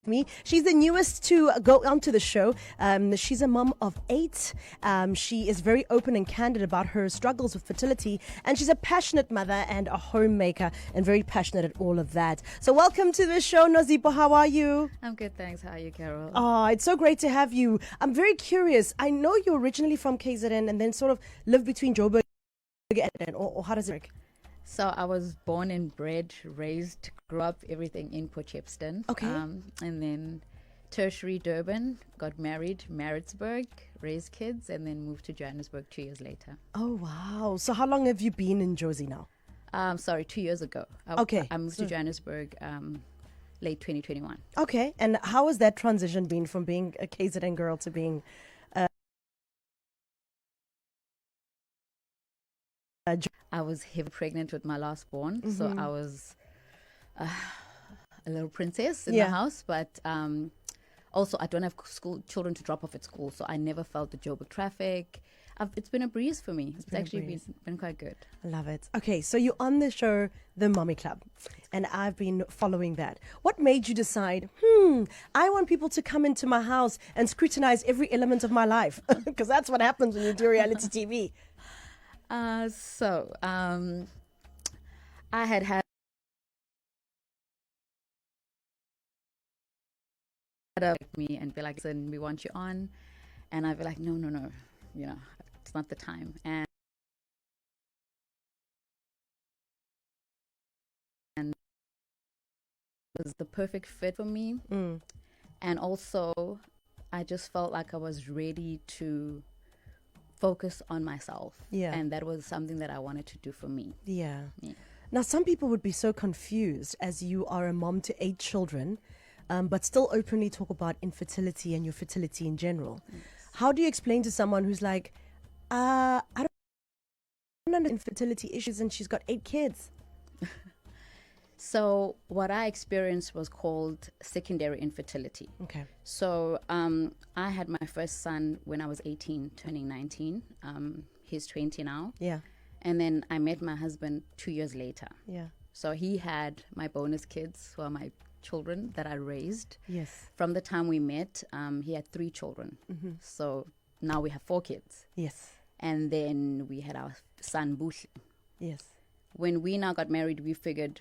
me. She's the newest to go onto the show. She's a mom of 8. She is very open and candid about her struggles with fertility, and she's a passionate mother and a homemaker, and very passionate at all of that. So welcome to the show, Nozipho. How are you? I'm good, thanks. How are you, Carol? Oh, it's so great to have you. I'm very curious. I know you're originally from KZN and then sort of lived between Joburg and, or how does it work? So I was born and bred, raised, grew up, everything in Potchefstroom. Okay. And then tertiary Durban, got married, Maritzburg, raised kids, and then moved to Johannesburg 2 years later. Oh, wow. So how long have you been in Josie now? 2 years ago. Okay. I moved to Johannesburg late 2021. Okay. And how has that transition been from being a KZN girl to being I was heavily pregnant with my last born, so I was a little princess in the house, but also I don't have school children to drop off at school, so I never felt the Joburg traffic. It's been a breeze for me. It's actually been quite good. I love it. Okay, so you're on the show, The Mommy Club, and I've been following that. What made you decide, I want people to come into my house and scrutinize every element of my life? Because that's what happens when you do reality TV. I had me and be like, listen, we want you on, and I'd be like, no, it's not the time. And it was the perfect fit for me. And also I just felt like I was ready to focus on myself. Yeah. And that was something that I wanted to do for me. Yeah. Now, some people would be so confused as you are a mom to 8 children, but still openly talk about infertility and your fertility in general. Yes. How do you explain to someone who's like, I don't know infertility issues and she's got 8 kids? So what I experienced was called secondary infertility. Okay. So I had my first son when I was 18, turning 19. He's 20 now. Yeah. And then I met my husband 2 years later. Yeah. So he had my bonus kids, who are my children that I raised. Yes. From the time we met, he had 3 children. So now we have 4 kids. Yes. And then we had our son, Bush. Yes. When we now got married, we figured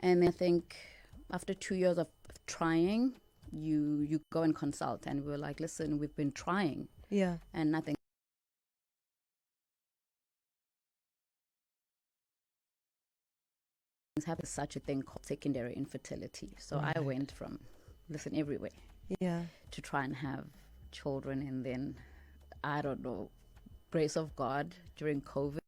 and I think after 2 years of trying, you go and consult, and we were like, listen, we've been trying. Yeah. And nothing. Happens such a thing called secondary infertility. So I went from everywhere to try and have children, and then I don't know, grace of God during COVID.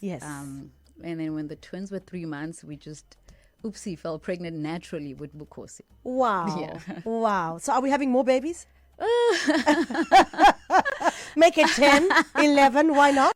Yes. And then when the twins were 3 months, we just fell pregnant naturally with Bukosi. Wow. Yeah. Wow. So are we having more babies? Make it 10, 11, why not?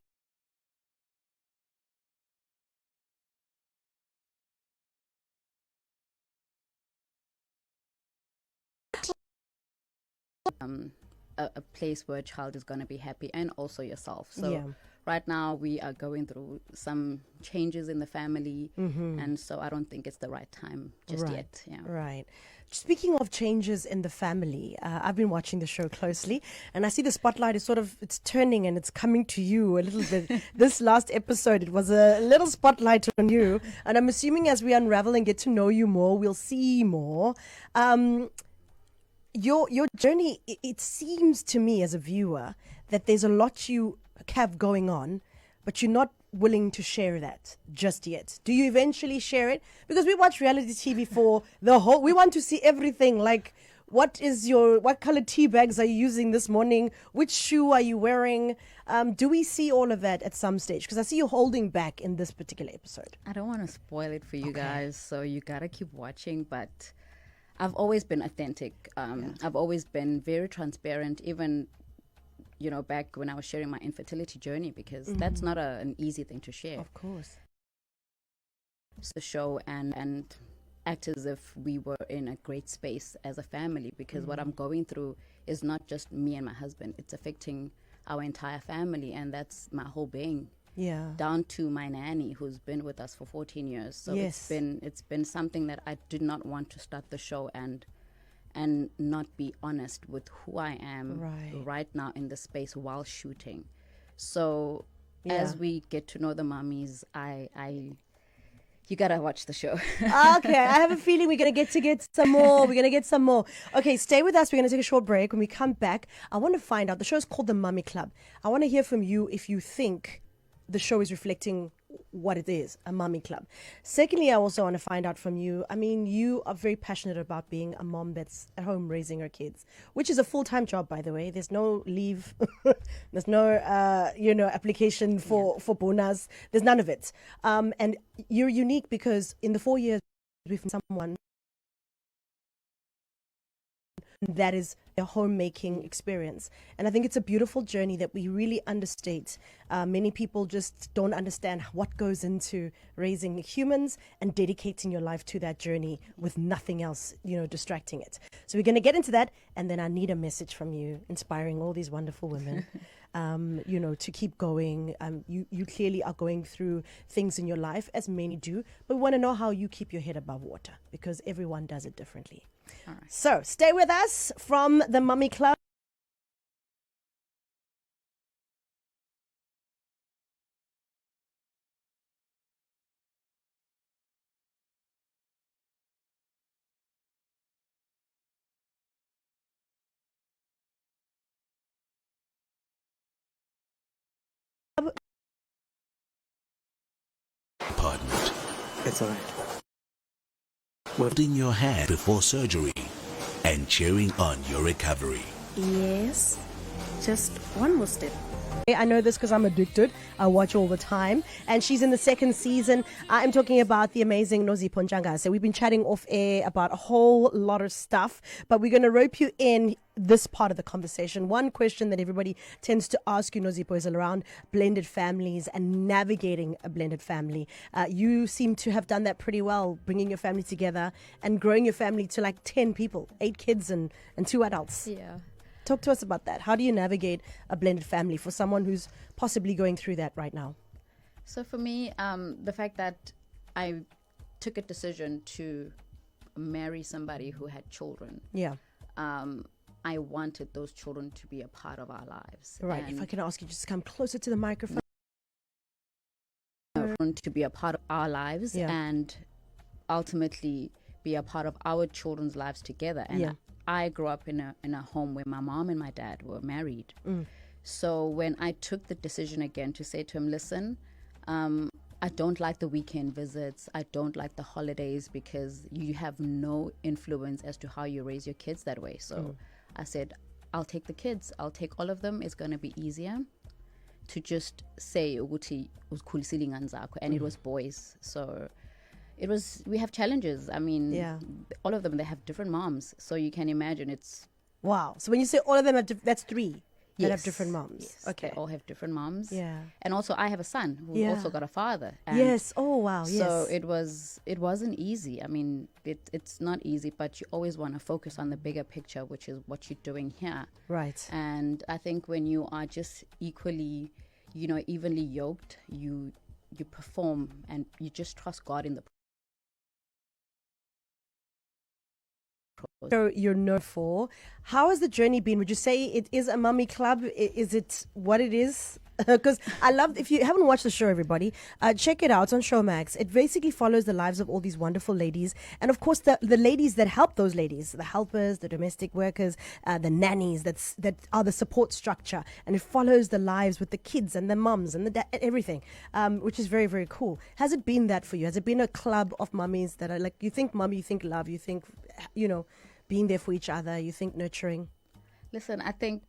A place where a child is going to be happy, and also yourself. So right now we are going through some changes in the family, and so I don't think it's the right time just yet. Yeah. Right. Speaking of changes in the family, I've been watching the show closely, and I see the spotlight is it's turning and it's coming to you a little bit. This last episode, it was a little spotlight on you, and I'm assuming as we unravel and get to know you more, we'll see more. Your journey, it seems to me as a viewer that there's a lot you have going on, but you're not willing to share that just yet. Do you eventually share it? Because we watch reality TV for we want to see everything. Like, what color tea bags are you using this morning? Which shoe are you wearing? Do we see all of that at some stage? Because I see you holding back in this particular episode. I don't want to spoil it for you guys, so you gotta keep watching, but I've always been authentic. I've always been very transparent, even, back when I was sharing my infertility journey, because that's not an easy thing to share. Of course. the show and act as if we were in a great space as a family, because what I'm going through is not just me and my husband. It's affecting our entire family, and that's my whole being. Yeah. Down to my nanny, who's been with us for 14 years. So Yes. it's been something that I did not want to start the show and not be honest with who I am right now in the space while shooting. So as we get to know the mummies, you gotta watch the show. Okay, I have a feeling we're going to get some more. We're going to get some more. Okay, stay with us. We're going to take a short break. When we come back, I want to find out. The show is called The Mummy Club. I want to hear from you if you think the show is reflecting what it is, a mummy club. Secondly, I also want to find out from you. I mean, you are very passionate about being a mom that's at home raising her kids, which is a full-time job, by the way. There's no leave. There's no, application for bonus. There's none of it. And you're unique because in the 4 years, we've found someone that is a homemaking experience. And I think it's a beautiful journey that we really understate. Many people just don't understand what goes into raising humans and dedicating your life to that journey with nothing else, distracting it. So we're going to get into that. And then I need a message from you, inspiring all these wonderful women, to keep going. You clearly are going through things in your life, as many do, but we want to know how you keep your head above water, because everyone does it differently. All right. So stay with us from the Mummy Club. Partnered. It's all right. Holding your hand before surgery and cheering on your recovery. Yes, just one more step. I know this because I'm addicted. I watch all the time. And she's in the second season. I'm talking about the amazing Nozipho Ntshangase. So we've been chatting off air about a whole lot of stuff, but we're going to rope you in this part of the conversation. One question that everybody tends to ask you, Nozipho, is around blended families and navigating a blended family. You seem to have done that pretty well, bringing your family together and growing your family to like 10 people, 8 kids and 2 adults. Yeah. Talk to us about that. How do you navigate a blended family for someone who's possibly going through that right now? So for me, the fact that I took a decision to marry somebody who had children, I wanted those children to be a part of our lives. Right. And if I can ask you just to come closer to the microphone. to be a part of our lives and ultimately be a part of our children's lives together. And I grew up in a home where my mom and my dad were married. So when I took the decision again to say to him, listen, I don't like the weekend visits. I don't like the holidays because you have no influence as to how you raise your kids that way. So I said, I'll take the kids. I'll take all of them. It's going to be easier to just say ukuthi uzikhulisile ingane zakho, and it was boys. So we have challenges. I mean, all of them, they have different moms. So you can imagine it's... Wow. So when you say all of them, that's 3 that have different moms. Yes, Okay. they all have different moms. Yeah. And also I have a son who also got a father. And Yes. Oh, wow. Yes. so it wasn't easy. I mean, it's not easy, but you always want to focus on the bigger picture, which is what you're doing here. Right. And I think when you are just equally, evenly yoked, you perform and you just trust God in the So you're known for. How has the journey been? Would you say it is a mummy club? Is it what it is? Because I love, if you haven't watched the show, everybody, check it out. It's on Showmax. It basically follows the lives of all these wonderful ladies. And of course, the ladies that help those ladies, the helpers, the domestic workers, the nannies, that are the support structure. And it follows the lives with the kids and the mums and the everything, which is very, very cool. Has it been that for you? Has it been a club of mummies that are like, you think mummy, you think love, you think, being there for each other, you think nurturing? Listen, I think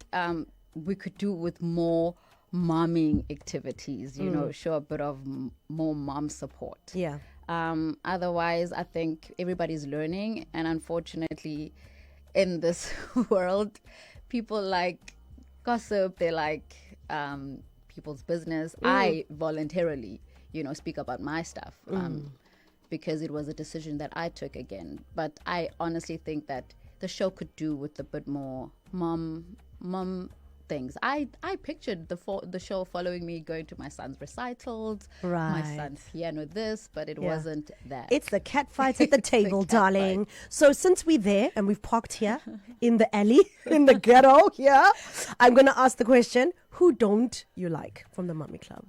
we could do with more momming activities, show a bit of more mom support. Yeah. Otherwise, I think everybody's learning, and unfortunately, in this world, people like gossip. They like people's business. I voluntarily, speak about my stuff. because it was a decision that I took again. But I honestly think that the show could do with a bit more mom things. I pictured the show following me going to my son's recitals, my son's piano this, but it wasn't that. It's the cat fights at the table, darling. So since we're there and we've parked here in the alley, in the ghetto here, I'm going to ask the question, who don't you like from the Mommy Club?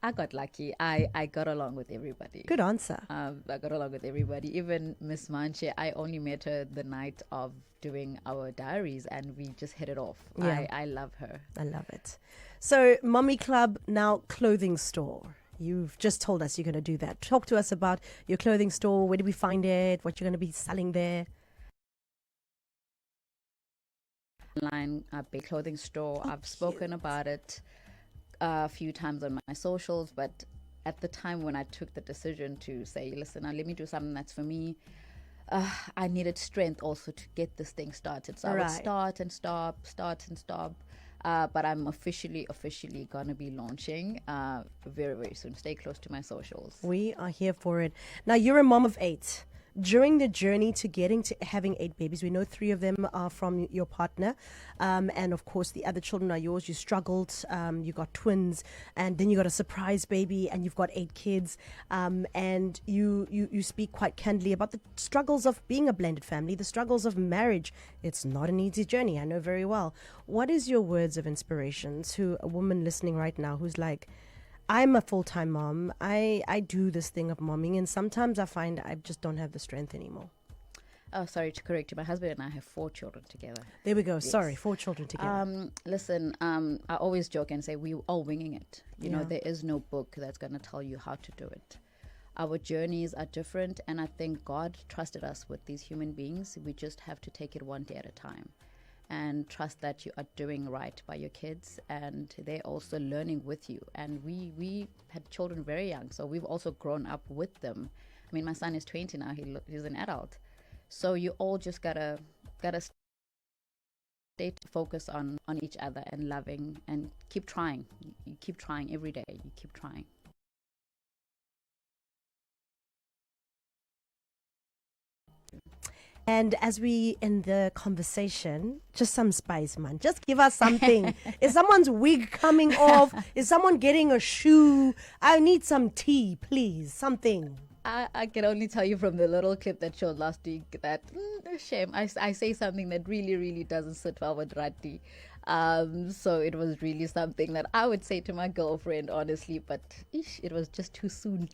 I got lucky. I got along with everybody. Good answer. I got along with everybody. Even Miss Manche, I only met her the night of doing our diaries and we just hit it off. Yeah. I love her. I love it. So Mommy Club, now clothing store. You've just told us you're going to do that. Talk to us about your clothing store. Where do we find it? What you're going to be selling there? Online, a big clothing store. I've spoken about it a few times on my socials, but at the time when I took the decision to say, listen, now let me do something that's for me, I needed strength also to get this thing started. So I would start and stop. But I'm officially gonna be launching very, very soon. Stay close to my socials. We are here for it. Now, you're a mom of 8. During the journey to getting to having 8 babies, we know 3 of them are from your partner, and of course the other children are yours. You struggled, you got twins, and then you got a surprise baby, and you've got 8 kids, and you speak quite candidly about the struggles of being a blended family, the struggles of marriage. It's not an easy journey, I know very well. What is your words of inspiration to a woman listening right now who's like, I'm a full-time mom. I do this thing of momming, and sometimes I find I just don't have the strength anymore. Oh, sorry to correct you. My husband and I have 4 children together. There we go. Yes. Sorry, 4 children together. Listen, I always joke and say we all winging it. You know, there is no book that's going to tell you how to do it. Our journeys are different, and I think God trusted us with these human beings. We just have to take it one day at a time. And trust that you are doing right by your kids, and they're also learning with you. And we had children very young, so we've also grown up with them. I mean, my son is 20 now; he's an adult. So you all just gotta stay focused on each other and loving, and keep trying. You keep trying every day. You keep trying. And as we end the conversation, just some spice, man. Just give us something. Is someone's wig coming off? Is someone getting a shoe? I need some tea, please. Something. I can only tell you from the little clip that showed last week that shame. I say something that really, really doesn't sit well with Rati. So it was really something that I would say to my girlfriend, honestly, but it was just too soon.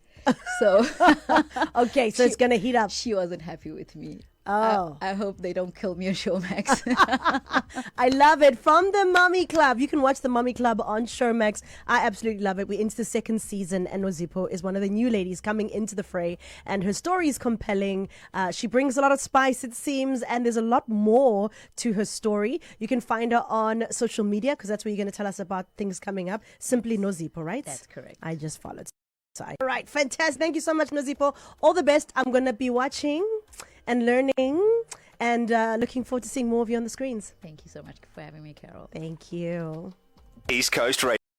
So okay, so it's gonna heat up. She wasn't happy with me. Oh, I hope they don't kill me on Showmax. I love it. From the Mommy Club. You can watch the Mommy Club on Showmax. I absolutely love it. We're into the 2nd season, and Nozipho is one of the new ladies coming into the fray, and her story is compelling. She brings a lot of spice, it seems, and there's a lot more to her story. You can find her on social media, because that's where you're going to tell us about things coming up. Simply Nozipho, right? That's correct. I just followed. All right, fantastic. Thank you so much, Nozipho. All the best. I'm going to be watching and learning, and looking forward to seeing more of you on the screens. Thank you so much for having me, Carol. Thank you. East Coast Radio.